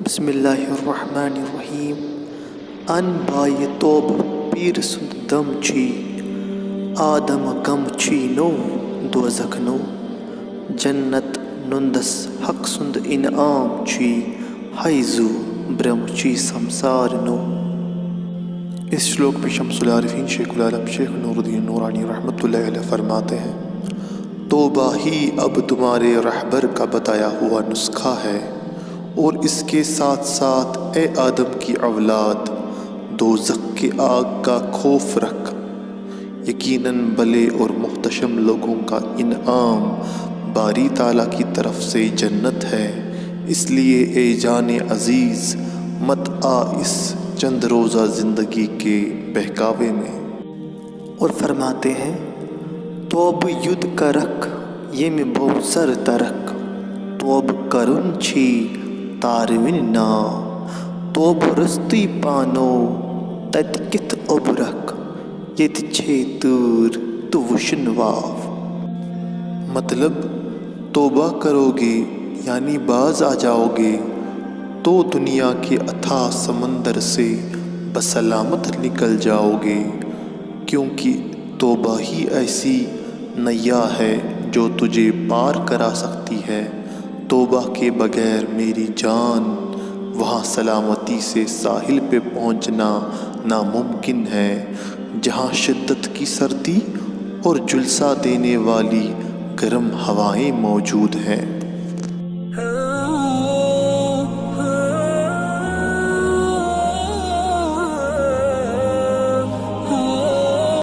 بسم اللہ الرحمن الرحیم ان بائے توب پیر سند دم چھی آدم غم چھی نو دوزخ نو جنت نندس حق سند انعام چھی حیزو برم چھی سمسار نو۔ اس شلوک پہ شمس العارفین شیخ العالم شیخ نور الدین نورانی رحمۃ اللہ علیہ فرماتے ہیں، توبہ ہی اب تمہارے رہبر کا بتایا ہوا نسخہ ہے، اور اس کے ساتھ ساتھ اے آدم کی اولاد دوزخ کی آگ کا خوف رکھ، یقیناً بھلے اور محتشم لوگوں کا انعام باری تعالیٰ کی طرف سے جنت ہے، اس لیے اے جان عزیز مت آ اس چند روزہ زندگی کے بہکاوے میں۔ اور فرماتے ہیں، توب ید کرک یم بوسر ترک توب کرن چھی تارون نا توب رستی پانو تت کت ابرک یت چھے تور تو وشن واو۔ مطلب توبہ کرو گے یعنی باز آ جاؤ گے تو دنیا کے اتھاہ سمندر سے بسلامت نکل جاؤ گے، کیونکہ توبہ ہی ایسی نیا ہے جو تجھے پار کرا سکتی ہے۔ توبہ کے بغیر میری جان وہاں سلامتی سے ساحل پہ پہنچنا ناممکن ہے جہاں شدت کی سردی اور جھلسا دینے والی گرم ہوائیں موجود ہیں۔